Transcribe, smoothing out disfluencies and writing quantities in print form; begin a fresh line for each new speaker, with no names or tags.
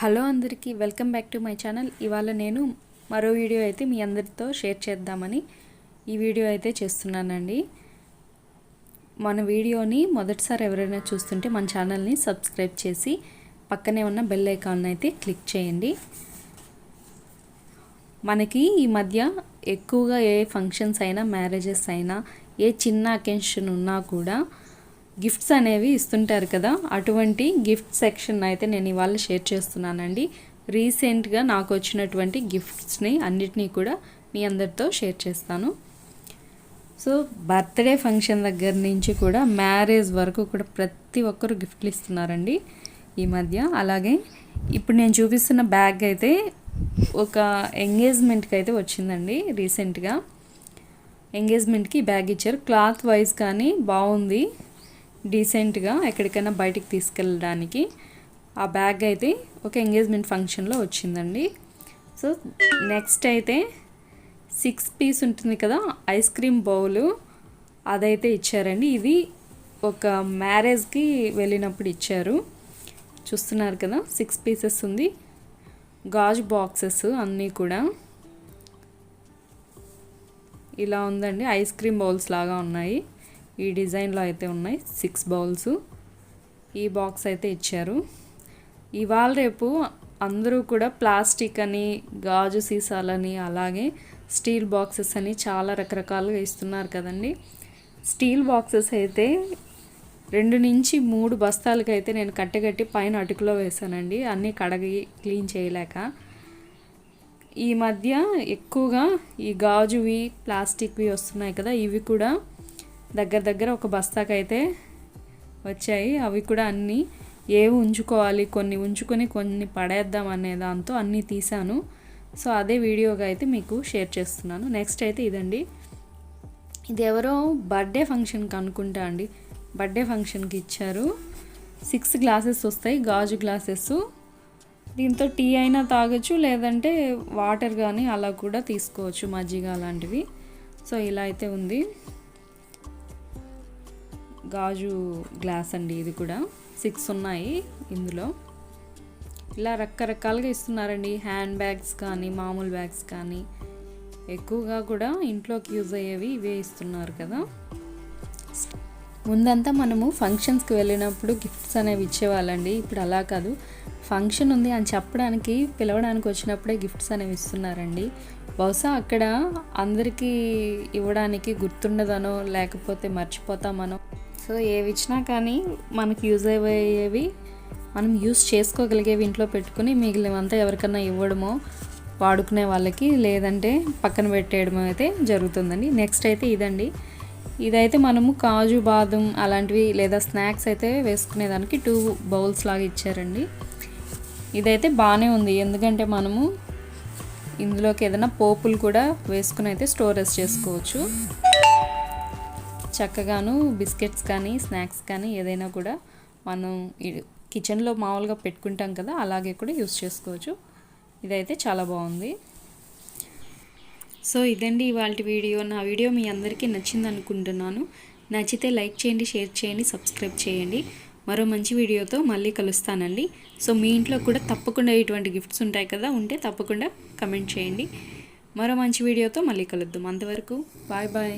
Hello అందరికీ welcome back to my channel. ఇవాళ నేను మరో వీడియో అయితే మీ అందరితో షేర్ చేద్దామని ఈ వీడియో అయితే చేస్తున్నానండి. మన వీడియోని మొదటిసారి ఎవరైనా చూస్తుంటే మన ఛానల్ని సబ్స్క్రైబ్ చేసి పక్కనే ఉన్న బెల్ ఐకాన్ అయితే క్లిక్ చేయండి. మనకి ఈ మధ్య ఎక్కువగా ఏ ఫంక్షన్స్ అయినా, మ్యారేజెస్ అయినా, ఏ చిన్న అకేషన్ ఉన్నా కూడా గిఫ్ట్స్ అనేవి ఇస్తుంటారు కదా. అటువంటి గిఫ్ట్ సెక్షన్ అయితే నేను ఇవాళ షేర్ చేస్తున్నానండి. రీసెంట్గా నాకు వచ్చినటువంటి గిఫ్ట్స్ని అన్నిటినీ కూడా మీ అందరితో షేర్ చేస్తాను. సో బర్త్డే ఫంక్షన్ దగ్గర నుంచి కూడా మ్యారేజ్ వరకు కూడా ప్రతి ఒక్కరు గిఫ్ట్లు ఇస్తున్నారండి ఈ మధ్య. అలాగే ఇప్పుడు నేను చూపిస్తున్న బ్యాగ్ అయితే ఒక ఎంగేజ్మెంట్కి అయితే వచ్చిందండి. రీసెంట్గా ఎంగేజ్మెంట్కి బ్యాగ్ ఇచ్చారు. క్లాత్ వైజ్ కానీ బాగుంది, డీసెంట్గా ఎక్కడికైనా బయటికి తీసుకెళ్ళడానికి. ఆ బ్యాగ్ అయితే ఒక ఎంగేజ్మెంట్ ఫంక్షన్లో వచ్చిందండి. సో నెక్స్ట్ అయితే 6 పీస్ ఉంటుంది కదా ఐస్ క్రీమ్ బౌలు, అదైతే ఇచ్చారండి. ఇది ఒక మ్యారేజ్కి వెళ్ళినప్పుడు ఇచ్చారు. చూస్తున్నారు కదా, 6 పీసెస్ ఉంది. గాజు బాక్సెస్ అన్నీ కూడా ఇలా ఉందండి. ఐస్ క్రీమ్ బౌల్స్ లాగా ఉన్నాయి. ఈ డిజైన్లో అయితే ఉన్నాయి 6 బౌల్స్. ఈ బాక్స్ అయితే ఇచ్చారు. ఇవాళ రేపు అందరూ కూడా ప్లాస్టిక్ అని, గాజు సీసాలని, అలాగే స్టీల్ బాక్సెస్ అని చాలా రకరకాలుగా ఇస్తున్నారు కదండి. స్టీల్ బాక్సెస్ అయితే 2 నుంచి 3 బస్తాలకి అయితే నేను కట్టెగట్టి పైన అటుకులో వేసానండి, అన్నీ కడిగి క్లీన్ చేయలేక. ఈ మధ్య ఎక్కువగా ఈ గాజువి, ప్లాస్టిక్వి వస్తున్నాయి కదా, ఇవి కూడా దగ్గర ఒక బస్తాకైతే వచ్చాయి. అవి కూడా అన్నీ ఏవి ఉంచుకోవాలి, కొన్ని ఉంచుకొని కొన్ని పడేద్దాం అనే దాంతో అన్నీ తీసాను. సో అదే వీడియోగా అయితే మీకు షేర్ చేస్తున్నాను. నెక్స్ట్ అయితే ఇదండి. ఇది ఎవరో బర్త్డే ఫంక్షన్కి అనుకుంటా అండి, బర్త్డే ఫంక్షన్కి ఇచ్చారు. 6 గ్లాసెస్ వస్తాయి, గాజు గ్లాసెస్. దీంతో టీ అయినా తాగొచ్చు, లేదంటే వాటర్ కానీ అలా కూడా తీసుకోవచ్చు, మజ్జిగ అలాంటివి. సో ఇలా అయితే ఉంది. గాజు గ్లాస్ అండి ఇది కూడా. 6 ఉన్నాయి ఇందులో. ఇలా రకరకాలుగా ఇస్తున్నారండి. హ్యాండ్ బ్యాగ్స్ కానీ, మామూలు బ్యాగ్స్ కానీ, ఎక్కువగా కూడా ఇంట్లోకి యూజ్ అయ్యేవి ఇవే ఇస్తున్నారు కదా. ముందంతా మనము ఫంక్షన్స్కి వెళ్ళినప్పుడు గిఫ్ట్స్ అనేవి ఇచ్చేవాళ్ళండి. ఇప్పుడు అలా కాదు, ఫంక్షన్ ఉంది అని చెప్పడానికి, పిలవడానికి వచ్చినప్పుడే గిఫ్ట్స్ అనేవి ఇస్తున్నారండి. బహుశా అక్కడ అందరికీ ఇవ్వడానికి గుర్తుండదనో, లేకపోతే మర్చిపోతామనో. సో ఏవి ఇచ్చినా కానీ మనకి యూజ్ అయ్యేవి, మనం యూజ్ చేసుకోగలిగేవి ఇంట్లో పెట్టుకుని మిగిలినంతా ఎవరికన్నా ఇవ్వడమో, వాడుకునే వాళ్ళకి, లేదంటే పక్కన పెట్టేయడమో అయితే జరుగుతుందండి. నెక్స్ట్ అయితే ఇదండి. ఇదైతే మనము కాజు, బాదం అలాంటివి లేదా స్నాక్స్ అయితే వేసుకునేదానికి 2 బౌల్స్ లాగా ఇచ్చారండి. ఇదైతే బాగానే ఉంది, ఎందుకంటే మనము ఇందులోకి ఏదైనా పోపులు కూడా వేసుకుని అయితే స్టోరేజ్ చేసుకోవచ్చు. చక్కగాను బిస్కెట్స్ కానీ, స్నాక్స్ కానీ ఏదైనా కూడా మనం కిచెన్లో మామూలుగా పెట్టుకుంటాం కదా, అలాగే కూడా యూస్ చేసుకోవచ్చు. ఇదైతే చాలా బాగుంది. సో ఇదండి ఇవాళ వీడియో. నా వీడియో మీ అందరికీ నచ్చింది అనుకుంటున్నాను. నచ్చితే లైక్ చేయండి, షేర్ చేయండి, సబ్స్క్రైబ్ చేయండి. మరో మంచి వీడియోతో మళ్ళీ కలుస్తానండి. సో మీ ఇంట్లో కూడా తప్పకుండా ఇటువంటి గిఫ్ట్స్ ఉంటాయి కదా, ఉంటే తప్పకుండా కమెంట్ చేయండి. మరో మంచి వీడియోతో మళ్ళీ కలుద్దాం. అంతవరకు బాయ్ బాయ్.